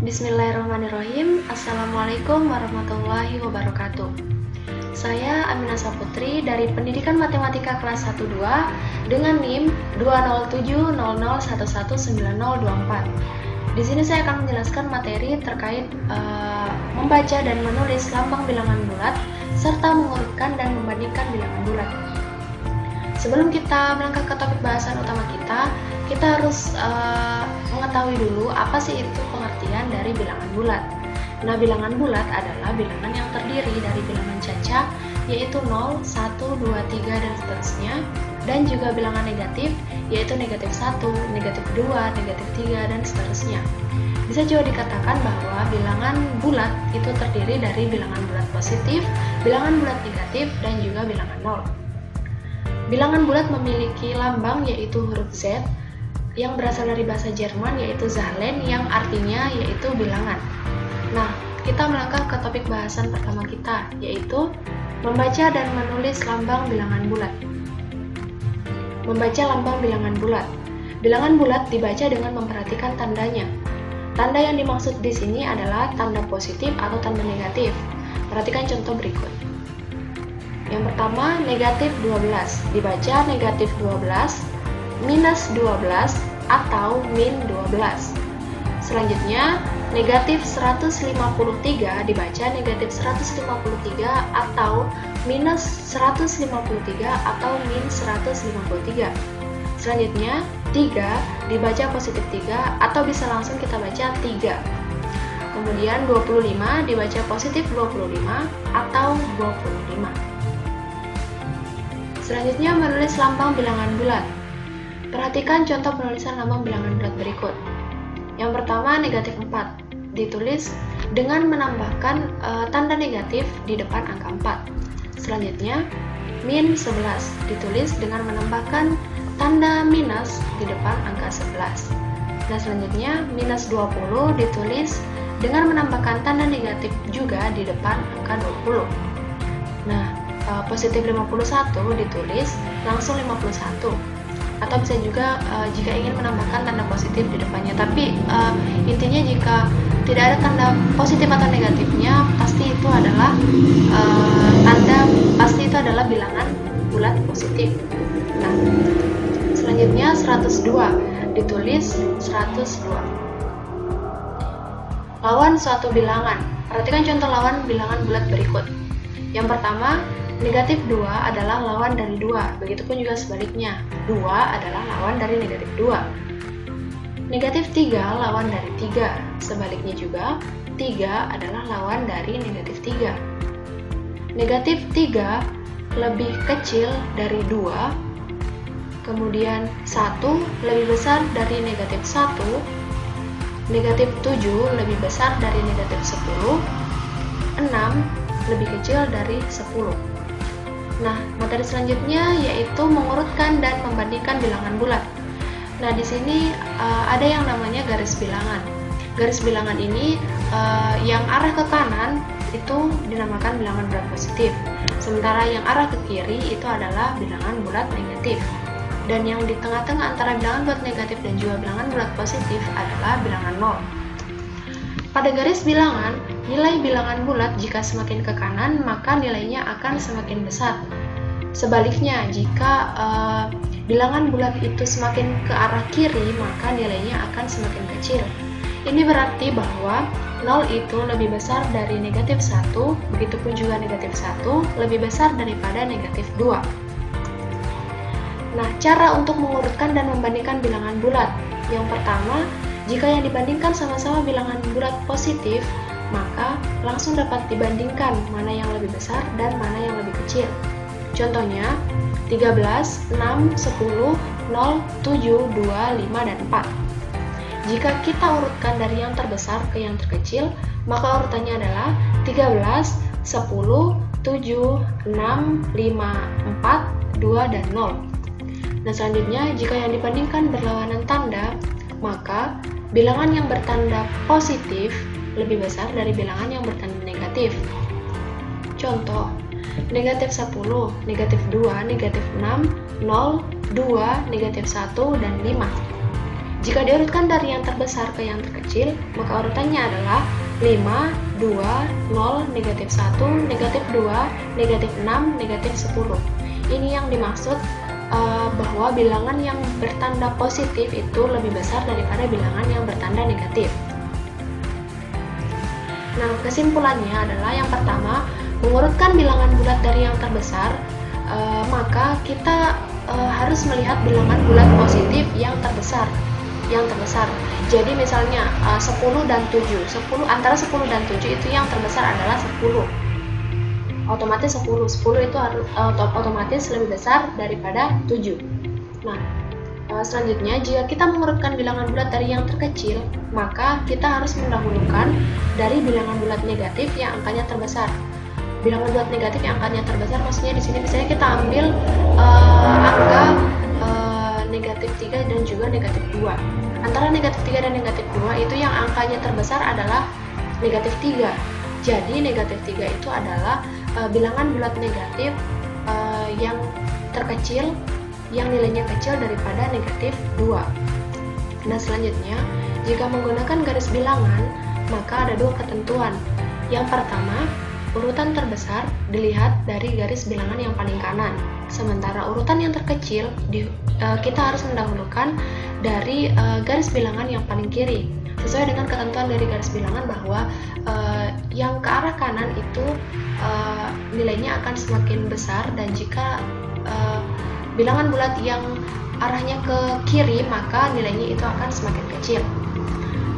Bismillahirrahmanirrahim. Assalamualaikum warahmatullahi wabarakatuh. Saya Aminah Saputri dari Pendidikan Matematika kelas 1-2 dengan NIM 20700119024. Di sini saya akan menjelaskan materi terkait membaca dan menulis lambang bilangan bulat serta mengurutkan dan membandingkan bilangan bulat. Sebelum kita melangkah ke topik bahasan utama kita harus mengetahui dulu apa sih itu pengertian dari bilangan bulat. Nah, bilangan bulat adalah bilangan yang terdiri dari bilangan caca, yaitu 0, 1, 2, 3, dan seterusnya, dan juga bilangan negatif, yaitu negatif 1, negatif 2, negatif 3, dan seterusnya. Bisa juga dikatakan bahwa bilangan bulat itu terdiri dari bilangan bulat positif, bilangan bulat negatif, dan juga bilangan 0. Bilangan bulat memiliki lambang yaitu huruf Z yang berasal dari bahasa Jerman yaitu Zahlen yang artinya yaitu bilangan. Nah, kita melangkah ke topik bahasan pertama kita yaitu membaca dan menulis lambang bilangan bulat. Membaca lambang bilangan bulat. Bilangan bulat dibaca dengan memperhatikan tandanya. Tanda yang dimaksud di sini adalah tanda positif atau tanda negatif. Perhatikan contoh berikut. Yang pertama, negatif 12, dibaca negatif 12, minus 12, atau min 12. Selanjutnya, negatif 153, dibaca negatif 153, atau minus 153, atau min 153. Selanjutnya, 3, dibaca positif 3, atau bisa langsung kita baca 3. Kemudian 25, dibaca positif 25, atau 25. Selanjutnya, menulis lambang bilangan bulat. Perhatikan contoh penulisan lambang bilangan bulat berikut. Yang pertama, negatif 4. Ditulis dengan menambahkan tanda negatif di depan angka 4. Selanjutnya, min 11. Ditulis dengan menambahkan tanda minus di depan angka 11. Nah, selanjutnya, minus 20 ditulis dengan menambahkan tanda negatif juga di depan angka 20. Nah, positif 51 ditulis langsung 51, atau bisa juga jika ingin menambahkan tanda positif di depannya, tapi intinya jika tidak ada tanda positif atau negatifnya pasti itu adalah bilangan bulat positif. Nah, selanjutnya 102 ditulis 102. Lawan suatu bilangan. Perhatikan contoh lawan bilangan bulat berikut. Yang pertama, negatif 2 adalah lawan dari 2, begitupun juga sebaliknya, 2 adalah lawan dari negatif 2. Negatif 3 lawan dari 3, sebaliknya juga, 3 adalah lawan dari negatif 3. Negatif 3 lebih kecil dari 2, kemudian 1 lebih besar dari negatif 1, negatif 7 lebih besar dari negatif 10, 6 lebih kecil dari 10. Nah, materi selanjutnya yaitu mengurutkan dan membandingkan bilangan bulat. Nah, di sini ada yang namanya garis bilangan. Garis bilangan ini yang arah ke kanan itu dinamakan bilangan bulat positif. Sementara yang arah ke kiri itu adalah bilangan bulat negatif. Dan yang di tengah-tengah antara bilangan bulat negatif dan juga bilangan bulat positif adalah bilangan 0. Pada garis bilangan, nilai bilangan bulat jika semakin ke kanan, maka nilainya akan semakin besar. Sebaliknya, jika bilangan bulat itu semakin ke arah kiri, maka nilainya akan semakin kecil. Ini berarti bahwa 0 itu lebih besar dari negatif 1, begitupun juga negatif 1 lebih besar daripada negatif 2. Nah, cara untuk mengurutkan dan membandingkan bilangan bulat. Yang pertama, jika yang dibandingkan sama-sama bilangan bulat positif, maka langsung dapat dibandingkan mana yang lebih besar dan mana yang lebih kecil. Contohnya, 13, 6, 10, 0, 7, 2, 5, dan 4. Jika kita urutkan dari yang terbesar ke yang terkecil, maka urutannya adalah 13, 10, 7, 6, 5, 4, 2, dan 0. Dan selanjutnya, jika yang dibandingkan berlawanan tanda, maka bilangan yang bertanda positif lebih besar dari bilangan yang bertanda negatif. Contoh, negatif 10, negatif 2, negatif 6, 0, 2, negatif 1, dan 5. Jika diurutkan dari yang terbesar ke yang terkecil, maka urutannya adalah 5, 2, 0, negatif 1, negatif 2, negatif 6, negatif 10. Ini yang dimaksud bahwa bilangan yang bertanda positif itu lebih besar daripada bilangan yang bertanda negatif. Nah, kesimpulannya adalah yang pertama, mengurutkan bilangan bulat dari yang terbesar, maka kita harus melihat bilangan bulat positif yang terbesar. Jadi misalnya 10 dan 7. Antara 10 dan 7 itu yang terbesar adalah 10. Otomatis 10 itu otomatis lebih besar daripada 7. Nah, selanjutnya jika kita mengurutkan bilangan bulat dari yang terkecil, maka kita harus mendahulukan dari bilangan bulat negatif yang angkanya terbesar. Bilangan bulat negatif yang angkanya terbesar maksudnya di sini misalnya kita ambil angka negatif 3 dan juga negatif 2. Antara negatif 3 dan negatif 2 itu yang angkanya terbesar adalah negatif 3. Jadi negatif 3 itu adalah bilangan bulat negatif yang terkecil, yang nilainya kecil daripada negatif 2. Nah, selanjutnya, jika menggunakan garis bilangan, maka ada dua ketentuan. Yang pertama, urutan terbesar dilihat dari garis bilangan yang paling kanan, sementara urutan yang terkecil kita harus mendahulukan dari garis bilangan yang paling kiri. Sesuai dengan ketentuan dari garis bilangan bahwa yang ke arah kanan itu nilainya akan semakin besar, dan jika bilangan bulat yang arahnya ke kiri maka nilainya itu akan semakin kecil.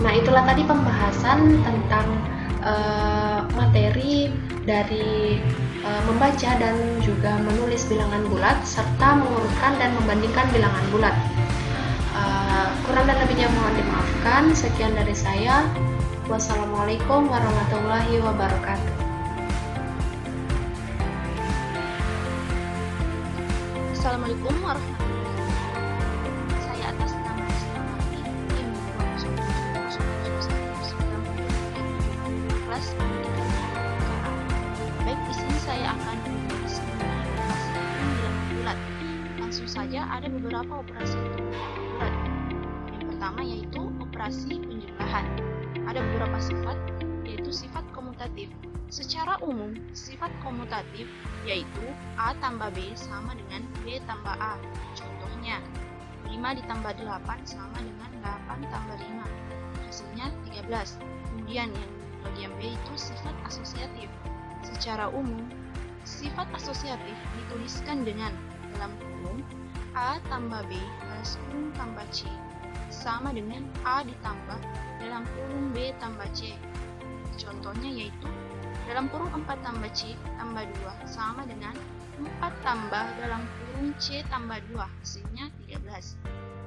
Nah, itulah tadi pembahasan tentang materi dari membaca dan juga menulis bilangan bulat serta mengurutkan dan membandingkan bilangan bulat. Kurang dan lebihnya mohon dimaafkan. Sekian dari saya. Wassalamualaikum warahmatullahi wabarakatuh. Assalamualaikum warahmatullahi wabarakatuh. Saya atas nama Islamati tim 2020 kelas Baik, di sini saya akan membahas mengenai operasi bilangan bulat. Langsung saja, ada beberapa operasi bulat. Yang pertama yaitu operasi penjumlahan. Ada beberapa sifat, yaitu sifat komutatif. Secara umum, sifat komutatif yaitu A tambah B sama dengan B tambah A. Contohnya, 5 ditambah 8 sama dengan 8 tambah 5. Hasilnya 13. Kemudian yang bagian B itu sifat asosiatif. Secara umum, sifat asosiatif dituliskan dengan dalam kurung A tambah B balas kurung tambah C sama dengan A ditambah dalam kurung B tambah C. Contohnya yaitu dalam kurung 4 tambah C tambah 2 sama dengan 4 tambah dalam kurung C tambah 2, hasilnya 13.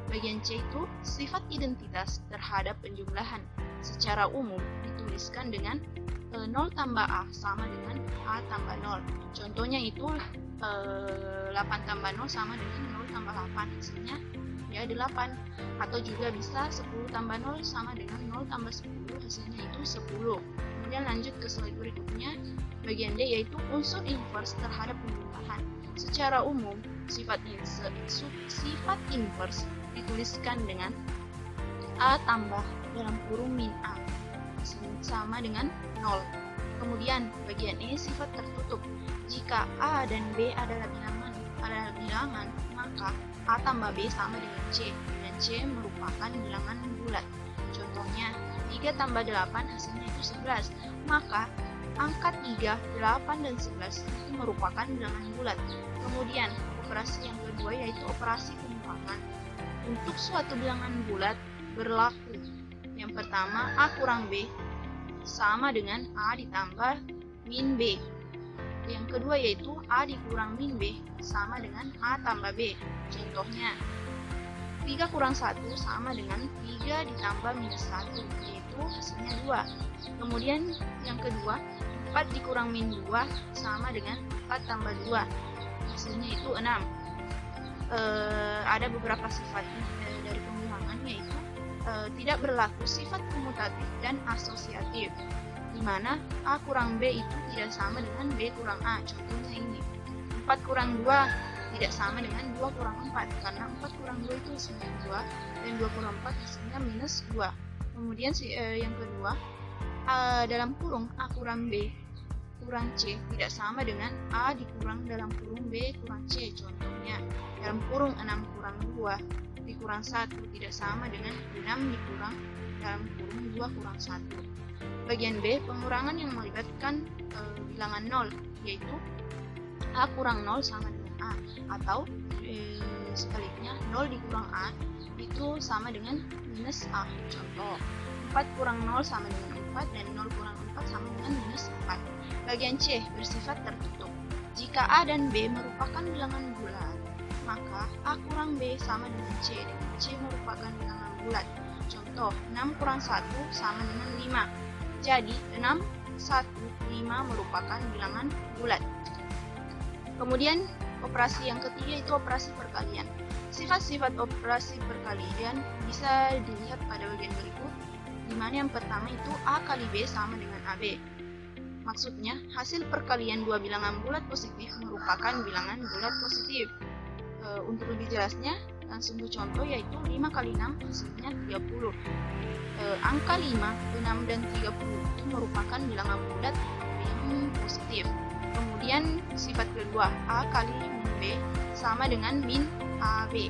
Bagian C itu sifat identitas terhadap penjumlahan. Secara umum dituliskan dengan 0 tambah A sama dengan A tambah 0. Contohnya itu 8 tambah 0 sama dengan 0 tambah 8, hasilnya ya 8. Atau juga bisa 10 tambah 0 sama dengan 0 tambah 10, hasilnya itu 10. Kemudian lanjut ke slide berikutnya, bagian D yaitu unsur inverse terhadap penjumlahan. Secara umum, sifat inverse dituliskan dengan A tambah dalam kurung min A sama dengan 0. Kemudian bagian E sifat tertutup. Jika A dan B adalah bilangan, maka A tambah B sama dengan C, dan C merupakan bilangan bulat. Contohnya, 3 tambah 8 hasilnya itu 11, maka angka 3, 8, dan 11 itu merupakan bilangan bulat. Kemudian, operasi yang kedua yaitu operasi pengurangan. Untuk suatu bilangan bulat berlaku yang pertama, A kurang B sama dengan A ditambah min B. Yang kedua yaitu A dikurang min B sama dengan A tambah B. Contohnya, 3 kurang 1 sama dengan 3 ditambah minus 1, yaitu hasilnya 2. Kemudian yang kedua, 4 dikurang min 2 sama dengan 4 tambah 2, hasilnya itu 6. Ada beberapa sifat dari pengurangan, yaitu tidak berlaku sifat komutatif dan asosiatif, di mana A kurang B itu tidak sama dengan B kurang A. Contohnya ini, 4 kurang 2 tidak sama dengan 2 kurang 4, karena 4 kurang 2 itu hasilnya 2, dan 2 kurang 4 hasilnya minus 2. Kemudian yang kedua, dalam kurung A kurang B kurang C tidak sama dengan A dikurang dalam kurung B kurang C. Contohnya, dalam kurung 6 kurang 2 dikurang 1 tidak sama dengan 6 dikurang dalam kurung 2 kurang 1. Bagian B, pengurangan yang melibatkan bilangan 0, yaitu A kurang 0 sama dengan A, atau sebaliknya 0 dikurang A itu sama dengan minus A. Contoh, 4 kurang 0 sama dengan 4, dan 0 kurang 4 sama dengan minus 4. Bagian C bersifat tertutup. Jika A dan B merupakan bilangan bulat, maka A kurang B sama dengan C, dan C merupakan bilangan bulat. Contoh, 6 kurang 1 sama dengan 5. Jadi, 6, 1, 5 merupakan bilangan bulat. Kemudian, operasi yang ketiga itu operasi perkalian. Sifat-sifat operasi perkalian bisa dilihat pada bagian berikut, di mana yang pertama itu A kali B sama dengan AB. Maksudnya, hasil perkalian dua bilangan bulat positif merupakan bilangan bulat positif. Untuk lebih jelasnya, langsung ke contoh, yaitu 5 kali 6 hasilnya 30. Angka 5, 6, dan 30 itu merupakan bilangan bulat yang positif. Kemudian sifat kedua, A kali min B sama dengan min AB.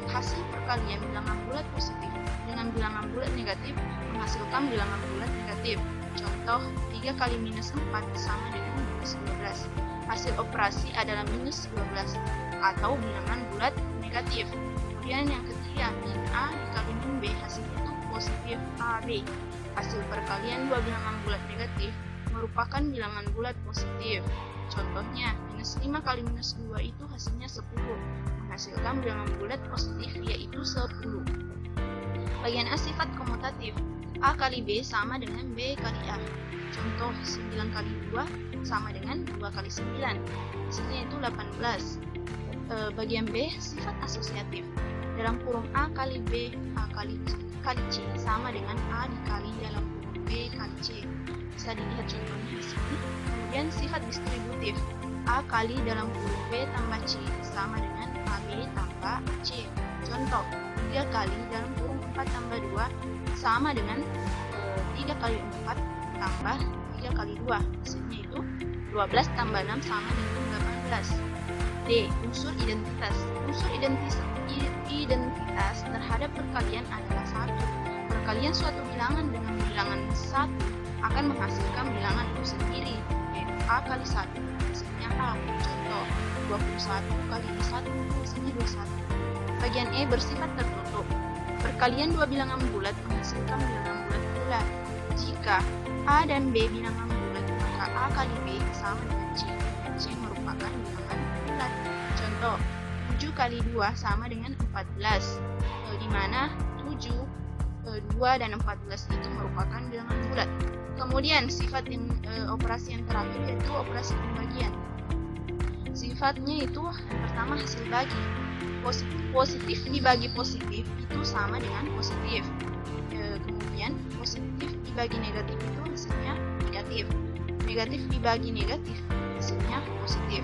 Hasil perkalian bilangan bulat positif dengan bilangan bulat negatif menghasilkan bilangan bulat negatif. Contoh, 3 kali minus 4 sama dengan minus 12. Hasil operasi adalah minus 12 atau bilangan bulat negatif. Kemudian yang ketiga, min A dikali min B hasilnya itu positif AB. Hasil perkalian dua bilangan bulat negatif merupakan bilangan bulat positif. Contohnya, minus 5 kali minus 2 itu hasilnya 10, menghasilkan bilangan bulat positif yaitu 10. Bagian A sifat komutatif. A kali B sama dengan B kali A. Contoh, 9 kali 2 sama dengan 2 kali 9. Hasilnya itu 18. Bagian B sifat asosiatif. Dalam kurung A kali B, A kali C sama dengan A dikali dalam kurung B kali C. Bisa dilihat contohnya di sini. Kemudian sifat distributif. A kali dalam kurung B tambah C sama dengan AB tambah C. Contoh, 3 kali dalam kurung 4 tambah 2 sama dengan 3 kali 4 tambah 3 kali 2. Hasilnya itu 12 tambah 6 sama dengan 18. D. Unsur identitas. Unsur identitas terhadap perkalian adalah 1. Perkalian suatu bilangan dengan bilangan 1 akan menghasilkan bilangan itu sendiri, yaitu A kali 1 hasilnya A. Contoh, 21 kali 1 hasilnya 21. Bagian E bersifat tertutup. Perkalian dua bilangan bulat menghasilkan bilangan bulat. Jika A dan B bilangan bulat, maka A kali B sama dengan C, dan C merupakan bilangan bulat. Contoh, 7 kali 2 sama dengan 14, di mana 7, 2, dan 14 itu merupakan bilangan bulat. Kemudian sifat operasi yang terakhir yaitu operasi pembagian. Sifatnya itu yang pertama hasil bagi. Positif dibagi positif itu sama dengan positif. Kemudian positif dibagi negatif itu hasilnya negatif. Negatif dibagi negatif hasilnya positif.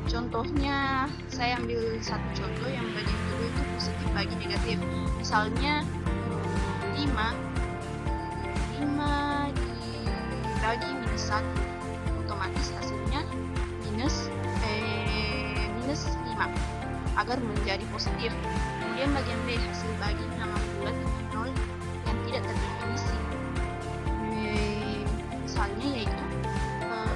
Contohnya, saya ambil satu contoh yang bagian kedua itu positif bagi negatif. Misalnya 5 dibagi minus 1, otomatis hasilnya minus 5 agar menjadi positif. Kemudian bagian B hasil bagi bilangan bulat dengan 0 yang tidak terdefinisi. Misalnya yaitu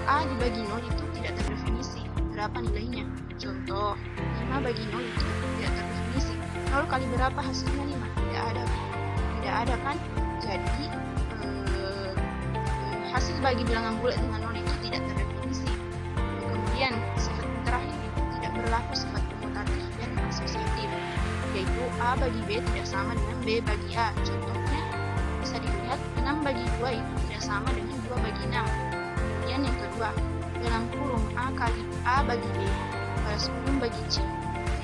A dibagi 0 itu tidak terdefinisi. Berapa nilainya? Contoh, 5 bagi 0 itu tidak terdefinisi. 0 kali berapa hasilnya 5? Tidak ada kan? Jadi hasil bagi bilangan bulat dengan 0 itu tidak terdefinisi. Kemudian sifat yang terakhir itu tidak berlaku sifat komutatif dan asosiatif, yaitu A bagi B tidak sama dengan B bagi A. Contohnya bisa dilihat 6 bagi 2 itu tidak sama dengan 2 bagi 6. Kemudian yang kedua, dalam kurung A kali A bagi B balas kurung bagi C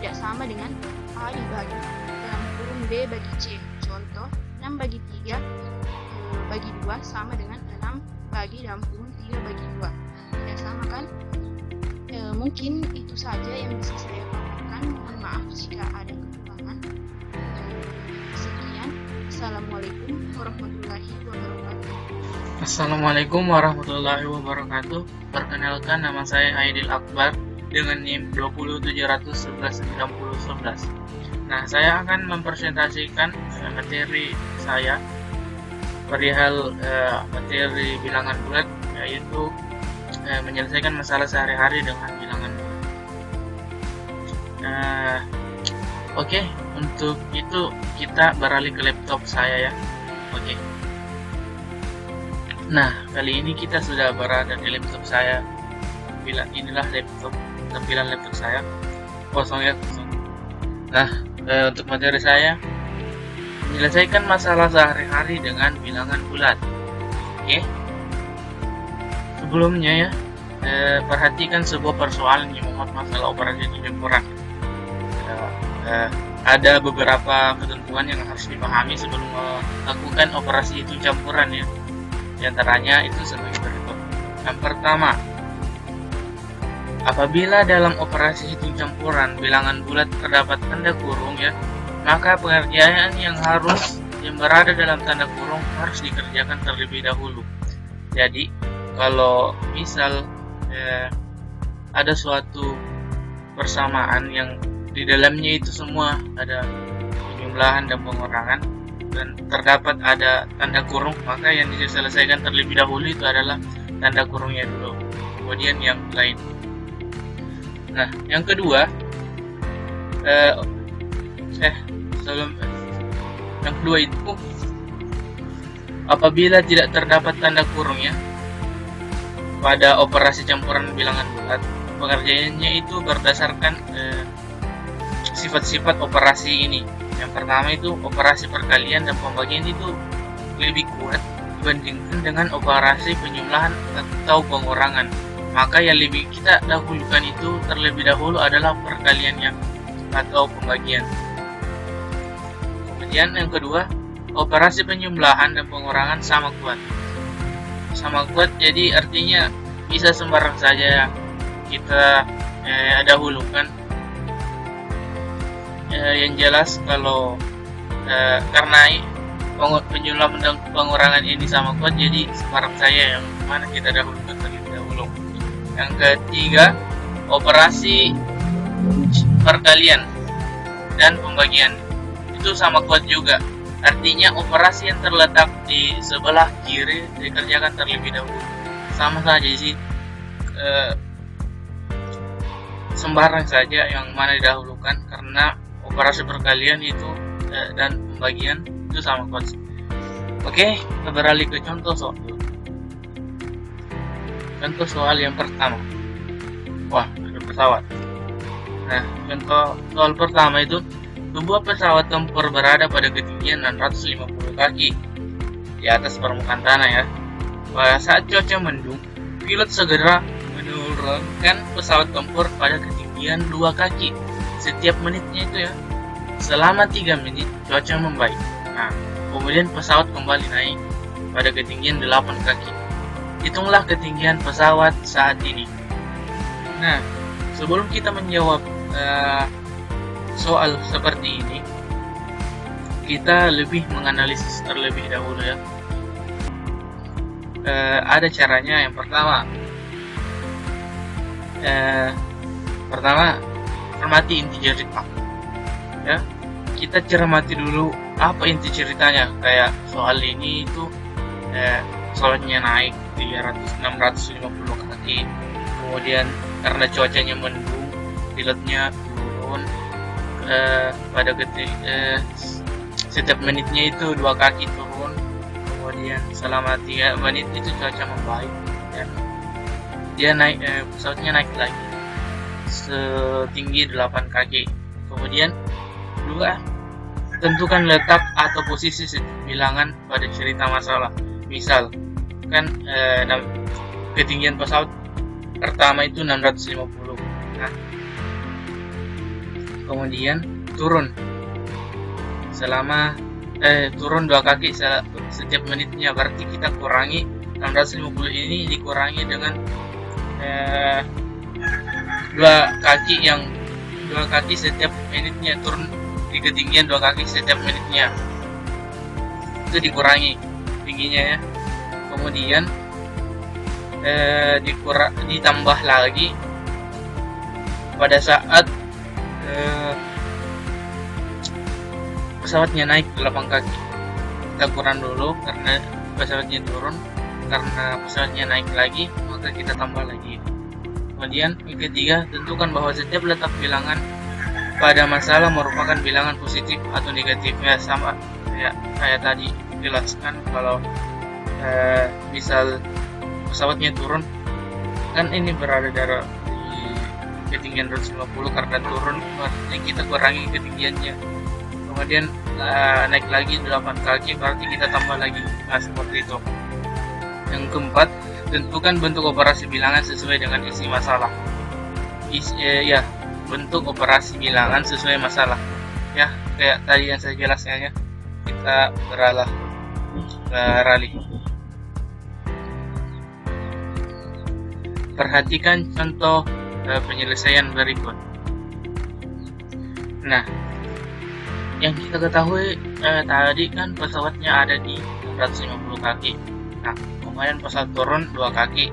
tidak sama dengan A dibagi dalam kurung B bagi C. Contoh, 6 bagi 3 bagi 2 sama dengan 6 bagi dalam kurung 3 bagi 2. Tidak sama kan? Mungkin itu saja yang bisa saya paparkan. Mohon maaf jika ada kekurangan. Sekian. Assalamualaikum warahmatullahi wabarakatuh. Assalamualaikum warahmatullahi wabarakatuh. Perkenalkan, nama saya Aidil Akbar dengan NIM 207119011. Nah, saya akan mempresentasikan materi saya perihal materi bilangan bulat, yaitu menyelesaikan masalah sehari-hari dengan bilangan bulat. Oke, untuk itu kita beralih ke laptop saya ya. Oke. Nah, kali ini kita sudah berada di laptop saya. Inilah tampilan laptop saya. Kosong ya, kosong. Nah, untuk materi saya menyelesaikan masalah sehari-hari dengan bilangan bulat. Oke. Sebelumnya ya, perhatikan sebuah persoalan yang memuat masalah operasi hitung campuran. Ada beberapa ketentuan yang harus dipahami sebelum melakukan operasi hitung campuran ya. Di antaranya itu sebagai berikut. Yang pertama, apabila dalam operasi hitung campuran bilangan bulat terdapat tanda kurung ya, maka pengerjaan yang berada dalam tanda kurung harus dikerjakan terlebih dahulu. Jadi, kalau misal ada suatu persamaan yang di dalamnya itu semua ada penjumlahan dan pengurangan dan terdapat ada tanda kurung, maka yang diselesaikan terlebih dahulu itu adalah tanda kurungnya dulu, kemudian yang lain. Nah, yang kedua, yang kedua itu apabila tidak terdapat tanda kurungnya pada operasi campuran bilangan bulat, pengerjaannya itu berdasarkan sifat-sifat operasi ini. Yang pertama itu operasi perkalian dan pembagian itu lebih kuat dibandingkan dengan operasi penjumlahan atau pengurangan. Maka yang lebih kita dahulukan itu terlebih dahulu adalah perkaliannya atau pembagian. Kemudian yang kedua, operasi penjumlahan dan pengurangan sama kuat. Sama kuat jadi artinya bisa sembarang saja kita dahulukan. Yang jelas kalau karena penjumlahan dan pengurangan ini sama kuat, jadi sembarang saya yang mana kita dahulukan terlebih dahulu. Yang ketiga, operasi perkalian dan pembagian itu sama kuat juga. Artinya operasi yang terletak di sebelah kiri dikerjakan terlebih dahulu. Sama saja sih, sembarang saja yang mana didahulukan, karena operasi perkalian itu dan pembagian itu sama kuat. Oke, kita beralih ke contoh soal. Contoh soal yang pertama. Wah, ada pesawat. Nah, contoh soal pertama itu, sebuah pesawat tempur berada pada ketinggian 650 kaki di atas permukaan tanah ya. Pada saat cuaca mendung, pilot segera menurunkan pesawat tempur pada ketinggian 2 kaki setiap menitnya itu ya. Selama 3 menit cuaca membaik. Nah, kemudian pesawat kembali naik pada ketinggian 8 kaki. Hitunglah ketinggian pesawat saat ini. Nah, sebelum kita menjawab soal seperti ini, kita lebih menganalisis terlebih dahulu ya. Ada caranya. Yang pertama, cermati inti cerita ya. Kita cermati dulu apa inti ceritanya. Kayak soal ini itu pesawatnya naik 650 kaki, kemudian karena cuacanya mendung, pilotnya turun pada setiap menitnya itu 2 kaki turun, kemudian selama 3 menit itu cuaca membaik dan dia naik, pesawatnya naik lagi setinggi 8 kaki. Kemudian kedua, tentukan letak atau posisi bilangan pada cerita masalah. Misal kan ketinggian pesawat pertama itu 650. Nah, kemudian turun selama turun 2 kaki setiap menitnya, berarti kita kurangi 650 ini dikurangi dengan dua kaki setiap menitnya, turun di ketinggian 2 kaki setiap menitnya, itu dikurangi tingginya ya. Kemudian ditambah lagi pada saat pesawatnya naik 8 kaki. Kita kurang dulu karena pesawatnya turun, karena pesawatnya naik lagi maka kita tambah lagi. Kemudian yang ketiga, tentukan bahwa setiap letak bilangan pada masalah merupakan bilangan positif atau negatif. Ya, sama ya saya tadi jelaskan, kalau misal pesawatnya turun, kan ini berada di ketinggian 250, karena turun berarti kita kurangi ketinggiannya. Kemudian naik lagi 8 kaki berarti kita tambah lagi. Nah, seperti itu. Yang keempat, tentukan bentuk operasi bilangan sesuai dengan isi masalah. Bentuk operasi bilangan sesuai masalah. Ya, kayak tadi yang saya jelaskan ya. Kita beralih. Perhatikan contoh penyelesaian berikut. Nah, yang kita ketahui tadi kan pesawatnya ada di 650 kaki. Nah, kemudian pesawat turun 2 kaki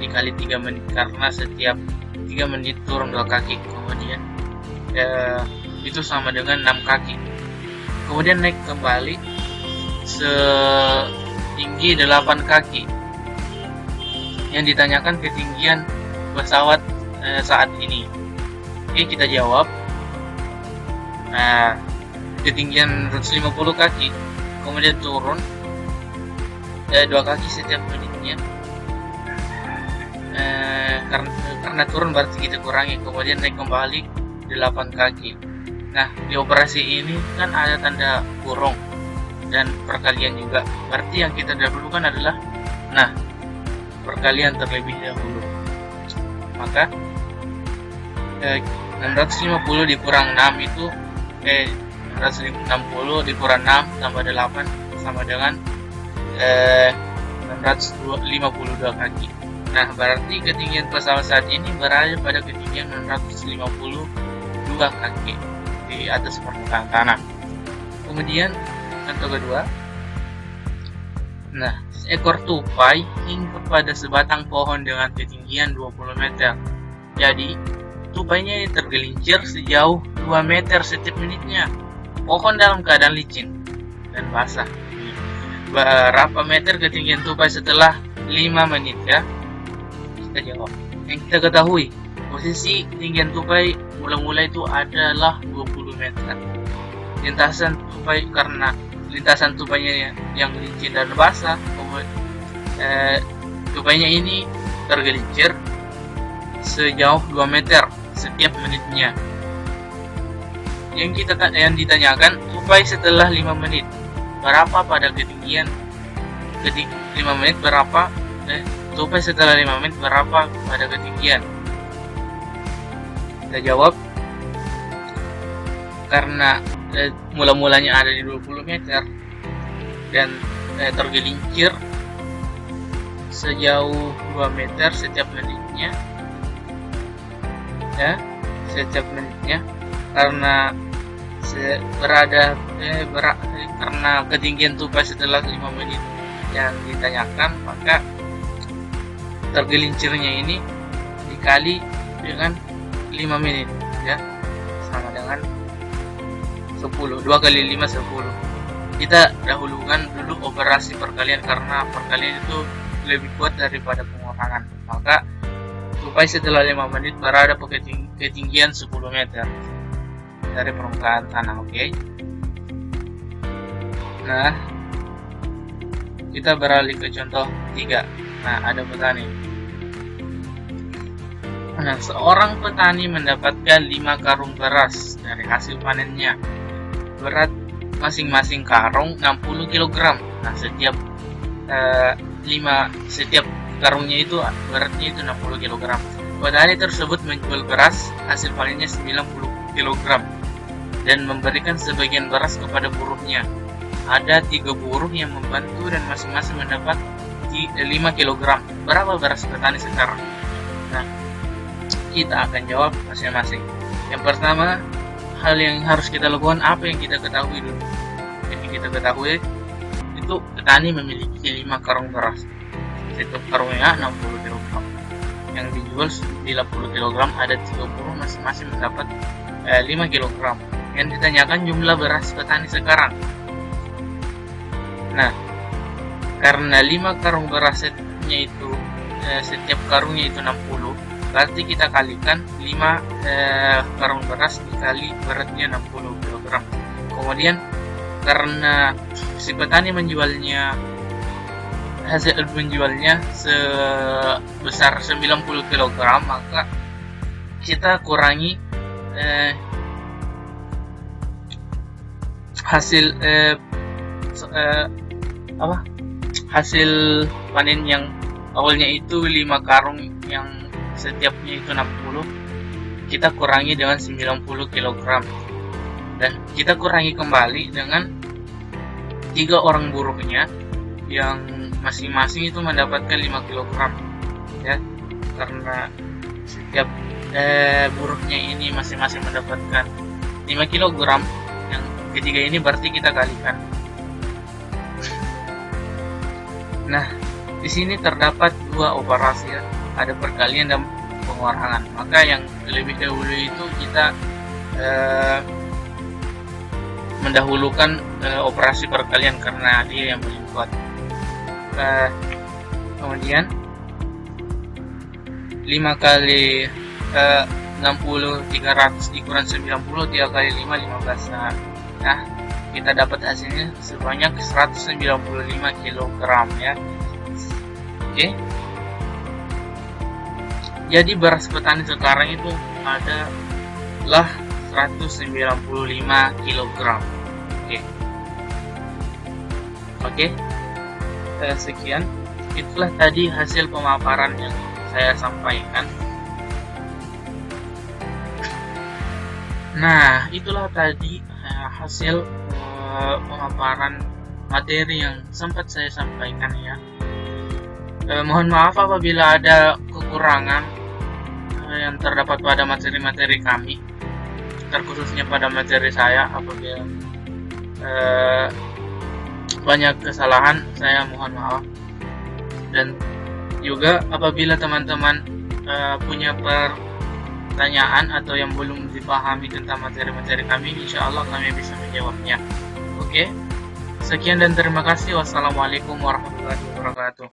dikali 3 menit, karena setiap 3 menit turun 2 kaki. Kemudian itu sama dengan 6 kaki. Kemudian naik kembali setinggi 8 kaki. Yang ditanyakan ketinggian pesawat saat ini. Oke, kita jawab. Ketinggian 150 kaki, kemudian turun 2 kaki setiap menitnya. Karena turun berarti kita kurangi, kemudian naik kembali 8 kaki. Nah, di operasi ini kan ada tanda kurung dan perkalian juga. Berarti yang kita dahulukan adalah perkalian terlebih dahulu. Maka 650 dikurang 6 itu 660 dikurang 6 tambah 8 sama dengan 652 kaki. Nah, berarti ketinggian pesawat saat ini berada pada ketinggian 652 kaki di atas permukaan tanah. Kemudian contoh kedua. Nah, seekor tupai hingga pada sebatang pohon dengan ketinggian 20 meter. Jadi, tupainya ini tergelincir sejauh 2 meter setiap menitnya. Pohon dalam keadaan licin dan basah. Berapa meter ketinggian tupai setelah 5 menit ya? Kita jawab. Yang kita ketahui, posisi ketinggian tupai mula-mula itu adalah 20 meter. Lintasan tupainya yang licin dan basah, tupainya ini tergelincir sejauh 2 meter setiap menitnya. Yang ditanyakan, tupai setelah 5 menit berapa pada ketinggian 5 menit berapa tupai setelah 5 menit berapa pada ketinggian. Kita jawab, karena mula-mulanya ada di 20 meter dan tergelincir sejauh 2 meter setiap menitnya ya, karena karena ketinggian tupai setelah 5 menit yang ditanyakan, maka tergelincirnya ini dikali dengan 5 menit ya, sama dengan 10. 2 kali 5 10. Kita dahulukan dulu operasi perkalian, karena perkalian itu lebih kuat daripada pengurangan. Maka tupai setelah 5 menit berada pada ketinggian 10 meter dari permukaan tanah. Oke. Nah, kita beralih ke contoh 3. Nah, ada petani. Nah, seorang petani mendapatkan 5 karung beras dari hasil panennya. Berat masing-masing karung 60 kg. Nah, setiap karungnya itu beratnya itu 60 kg. Petani tersebut menjual beras hasil panennya 90 kg dan memberikan sebagian beras kepada buruhnya. Ada 3 buruh yang membantu dan masing-masing mendapat 5 kg. Berapa beras petani sekarang? Nah, kita akan jawab masing-masing. Yang pertama, hal yang harus kita lakukan apa yang kita ketahui dulu. Yang kita ketahui itu petani memiliki 5 karung beras. Setiap karungnya 60 kg. Yang dijual 90 kg, ada 30 masing-masing mendapat 5 kg. Yang ditanyakan jumlah beras petani sekarang. Nah, karena 5 karung berasnya itu setiap karungnya itu 60, berarti kita kalikan 5 karung beras dikali beratnya 60 kg. Kemudian karena si petani hasil menjualnya sebesar 90 kg, maka kita kurangi hasil hasil panen yang awalnya itu 5 karung yang setiapnya itu 60, kita kurangi dengan 90 kg, dan kita kurangi kembali dengan 3 orang buruhnya yang masing-masing itu mendapatkan 5 kg ya, karena setiap buruhnya ini masing-masing mendapatkan 5 kg, yang ketiga ini berarti kita kalikan. Nah, di sini terdapat 2 operasi ya, ada perkalian dan pengurangan. Maka yang lebih dahulu itu kita mendahulukan operasi perkalian karena dia yang paling kuat. Kemudian 5 kali 60 300 dikurangi 90, 3 kali 5 15. Nah, kita dapat hasilnya sebanyak 195 kg ya. Oke. Jadi beras petani sekarang itu adalah 195 kg. Oke. Sekian, itulah tadi hasil pemaparan yang saya sampaikan. Nah, itulah tadi hasil pemaparan materi yang sempat saya sampaikan ya. Mohon maaf apabila ada kekurangan yang terdapat pada materi-materi kami, terkhususnya pada materi saya. Apabila banyak kesalahan, saya mohon maaf. Dan juga apabila teman-teman punya pertanyaan atau yang belum dipahami tentang materi-materi kami, insya Allah kami bisa menjawabnya. Oke, sekian dan terima kasih. Wassalamualaikum warahmatullahi wabarakatuh.